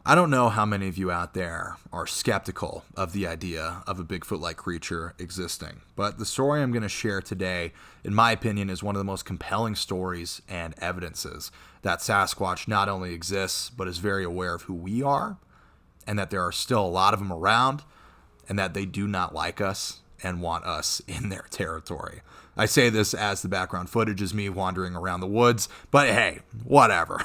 I don't know how many of you out there are skeptical of the idea of a Bigfoot-like creature existing, but the story I'm going to share today, in my opinion, is one of the most compelling stories and evidences that Sasquatch not only exists, but is very aware of who we are, and that there are still a lot of them around, and that they do not like us and want us in their territory. I say this as the background footage is me wandering around the woods, but hey, whatever.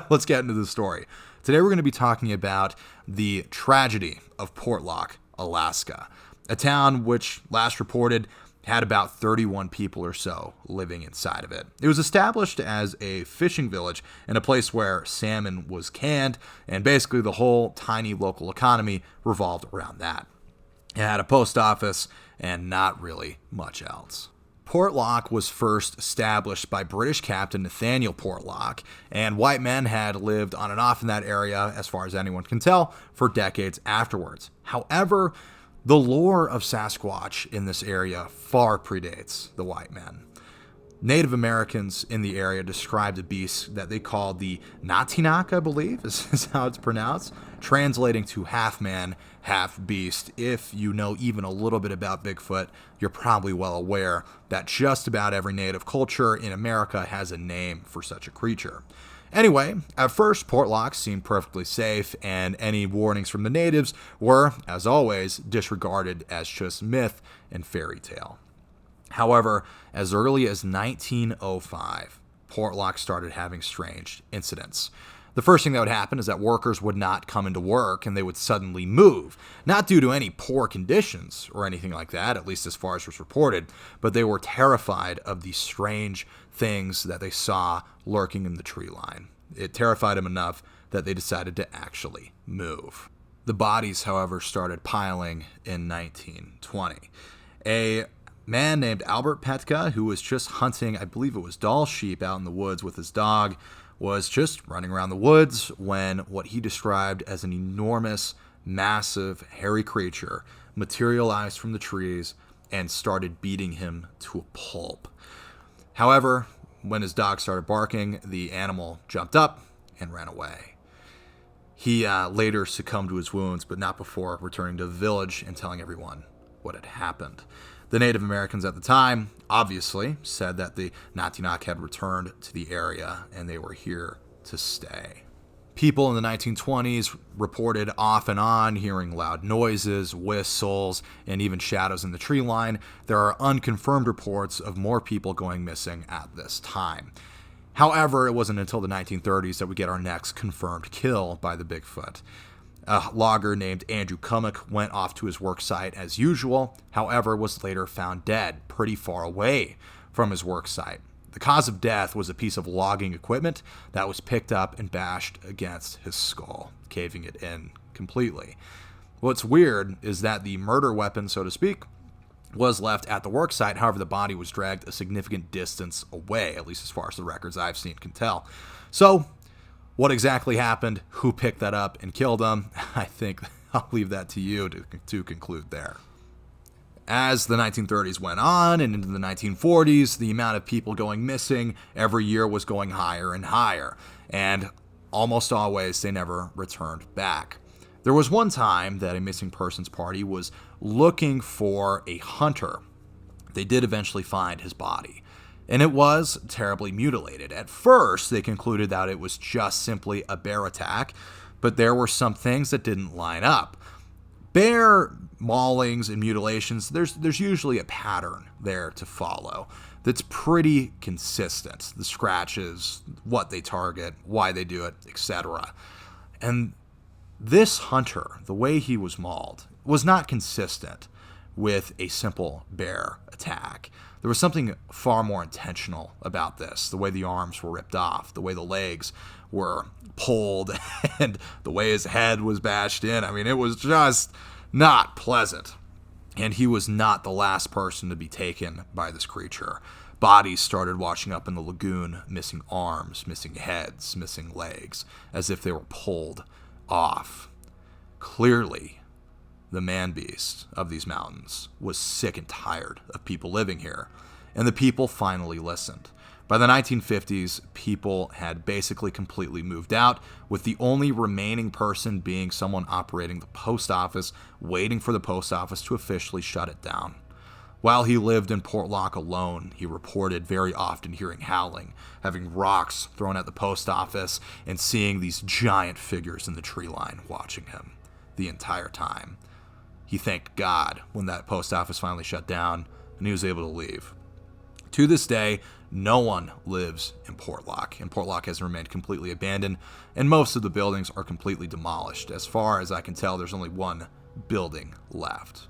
Let's get into the story. Today we're going to be talking about the tragedy of Portlock, Alaska, a town which last reported had about 31 people or so living inside of it. It was established as a fishing village and a place where salmon was canned, and basically the whole tiny local economy revolved around that. It had a post office and not really much else. Portlock was first established by British Captain Nathaniel Portlock, and white men had lived on and off in that area, as far as anyone can tell, for decades afterwards. However, the lore of Sasquatch in this area far predates the white men. Native Americans in the area described a beast that they called the Natinak, I believe, is how it's pronounced, translating to half man, half beast. If you know even a little bit about Bigfoot, you're probably well aware that just about every native culture in America has a name for such a creature. Anyway, at first, Portlock seemed perfectly safe, and any warnings from the natives were, as always, disregarded as just myth and fairy tale. However, as early as 1905, Portlock started having strange incidents. The first thing that would happen is that workers would not come into work and they would suddenly move. Not due to any poor conditions or anything like that, at least as far as was reported, but they were terrified of the strange things that they saw lurking in the tree line. It terrified them enough that they decided to actually move. The bodies, however, started piling in 1920. A man named Albert Petka, who was just hunting, I believe it was Dall sheep out in the woods with his dog, was just running around the woods when what he described as an enormous, massive, hairy creature materialized from the trees and started beating him to a pulp. However, when his dog started barking, the animal jumped up and ran away. He later succumbed to his wounds, but not before returning to the village and telling everyone what had happened. The Native Americans at the time, obviously, said that the Natinak had returned to the area and they were here to stay. People in the 1920s reported off and on hearing loud noises, whistles, and even shadows in the tree line. There are unconfirmed reports of more people going missing at this time. However, it wasn't until the 1930s that we get our next confirmed kill by the Bigfoot. A logger named Andrew Cummock went off to his work site as usual, however, was later found dead pretty far away from his work site. The cause of death was a piece of logging equipment that was picked up and bashed against his skull, caving it in completely. What's weird is that the murder weapon, so to speak, was left at the work site. However, the body was dragged a significant distance away, at least as far as the records I've seen can tell. So, what exactly happened, who picked that up and killed him, I think I'll leave that to you to conclude there. As the 1930s went on and into the 1940s, the amount of people going missing every year was going higher and higher, and almost always they never returned back. There was one time that a missing persons party was looking for a hunter. They did eventually find his body, and it was terribly mutilated. At first, they concluded that it was just simply a bear attack, but there were some things that didn't line up. Bear maulings and mutilations, there's usually a pattern there to follow that's pretty consistent. The scratches, what they target, why they do it, etc. And this hunter, the way he was mauled, was not consistent with a simple bear attack. There was something far more intentional about this. The way the arms were ripped off, the way the legs were pulled, and the way his head was bashed in. I mean, it was just not pleasant. And he was not the last person to be taken by this creature. Bodies started washing up in the lagoon, missing arms, missing heads, missing legs, as if they were pulled off. Clearly, the man-beast of these mountains was sick and tired of people living here, and the people finally listened. By the 1950s, people had basically completely moved out, with the only remaining person being someone operating the post office, waiting for the post office to officially shut it down. While he lived in Portlock alone, he reported very often hearing howling, having rocks thrown at the post office, and seeing these giant figures in the tree line watching him the entire time. He thanked God when that post office finally shut down and he was able to leave. To this day, no one lives in Portlock, and Portlock has remained completely abandoned, and most of the buildings are completely demolished. As far as I can tell, there's only one building left.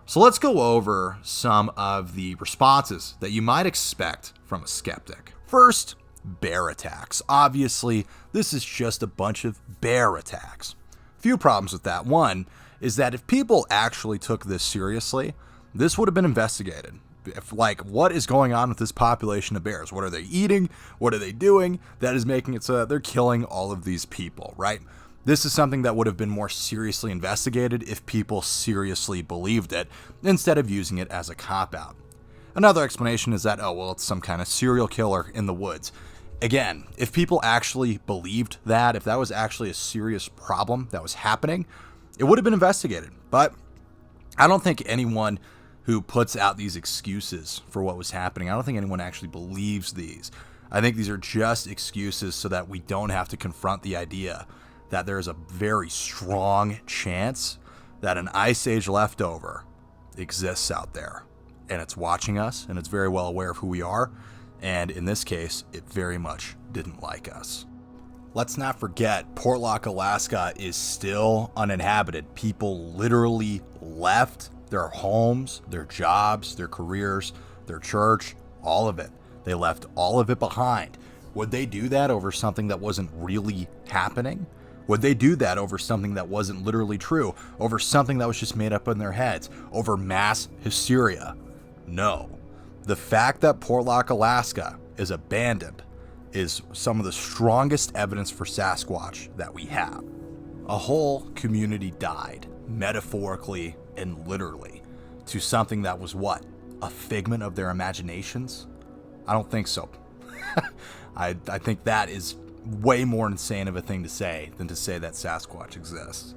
So let's go over some of the responses that you might expect from a skeptic. First, bear attacks. Obviously, this is just a bunch of bear attacks. Few problems with that. One is that if people actually took this seriously, this would have been investigated. What is going on with this population of bears? What are they eating? What are they doing? That is making it so that they're killing all of these people, right? This is something that would have been more seriously investigated if people seriously believed it, instead of using it as a cop-out. Another explanation is that, it's some kind of serial killer in the woods. Again, if people actually believed that, if that was actually a serious problem that was happening, it would have been investigated. But I don't think anyone who puts out these excuses for what was happening, I don't think anyone actually believes these. I think these are just excuses so that we don't have to confront the idea that there is a very strong chance that an Ice Age leftover exists out there. And it's watching us, and it's very well aware of who we are. And in this case, it very much didn't like us. Let's not forget, Portlock, Alaska is still uninhabited. People literally left their homes, their jobs, their careers, their church, all of it. They left all of it behind. Would they do that over something that wasn't really happening? Would they do that over something that wasn't literally true? Over something that was just made up in their heads? Over mass hysteria? No. The fact that Portlock, Alaska is abandoned is some of the strongest evidence for Sasquatch that we have. A whole community died, metaphorically and literally, to something that was what? A figment of their imaginations? I don't think so. I think that is way more insane of a thing to say than to say that Sasquatch exists.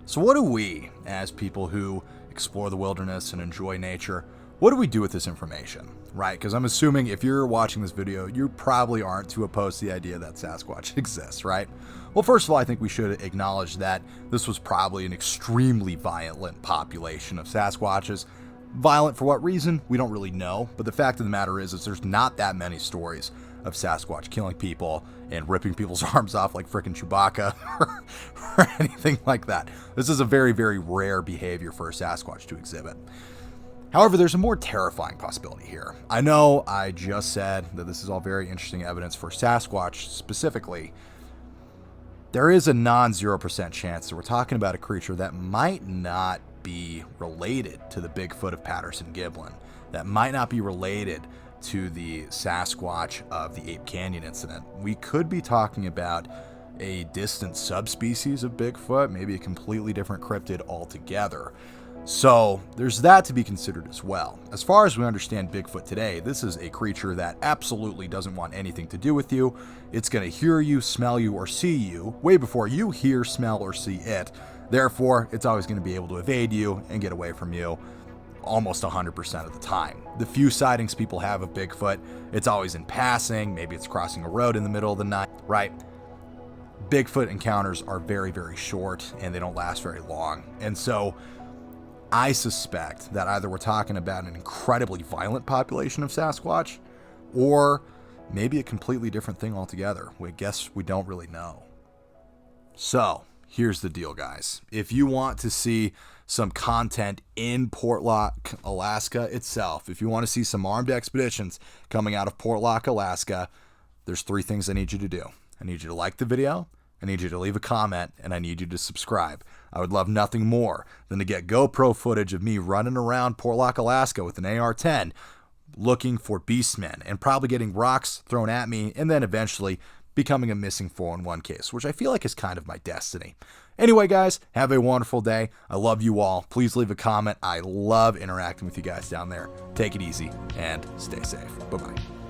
So what do we, as people who explore the wilderness and enjoy nature, what do we do with this information, right? Because I'm assuming if you're watching this video, you probably aren't too opposed to the idea that Sasquatch exists, right? Well, first of all, I think we should acknowledge that this was probably an extremely violent population of Sasquatches. Violent for what reason? We don't really know. But the fact of the matter is there's not that many stories of Sasquatch killing people and ripping people's arms off like frickin' Chewbacca or anything like that. This is a very, very rare behavior for a Sasquatch to exhibit. However, there's a more terrifying possibility here. I know I just said that this is all very interesting evidence for Sasquatch specifically. There is a non-0% chance that we're talking about a creature that might not be related to the Bigfoot of Patterson-Gimlin, that might not be related to the Sasquatch of the Ape Canyon incident. We could be talking about a distant subspecies of Bigfoot, maybe a completely different cryptid altogether. So there's that to be considered as well. As far as we understand Bigfoot today, this is a creature that absolutely doesn't want anything to do with you. It's going to hear you, smell you, or see you way before you hear, smell, or see it. Therefore, it's always going to be able to evade you and get away from you almost 100% of the time. The few sightings people have of Bigfoot, it's always in passing. Maybe it's crossing a road in the middle of the night, right? Bigfoot encounters are very, very short and they don't last very long. And so I suspect that either we're talking about an incredibly violent population of Sasquatch or maybe a completely different thing altogether. I guess we don't really know. So here's the deal, guys. If you want to see some content in Portlock, Alaska itself, if you want to see some armed expeditions coming out of Portlock, Alaska, there's 3 things I need you to do. I need you to like the video, I need you to leave a comment, and I need you to subscribe. I would love nothing more than to get GoPro footage of me running around Portlock, Alaska with an AR-10 looking for beastmen and probably getting rocks thrown at me and then eventually becoming a missing 411 case, which I feel like is kind of my destiny. Anyway, guys, have a wonderful day. I love you all. Please leave a comment. I love interacting with you guys down there. Take it easy and stay safe. Bye-bye.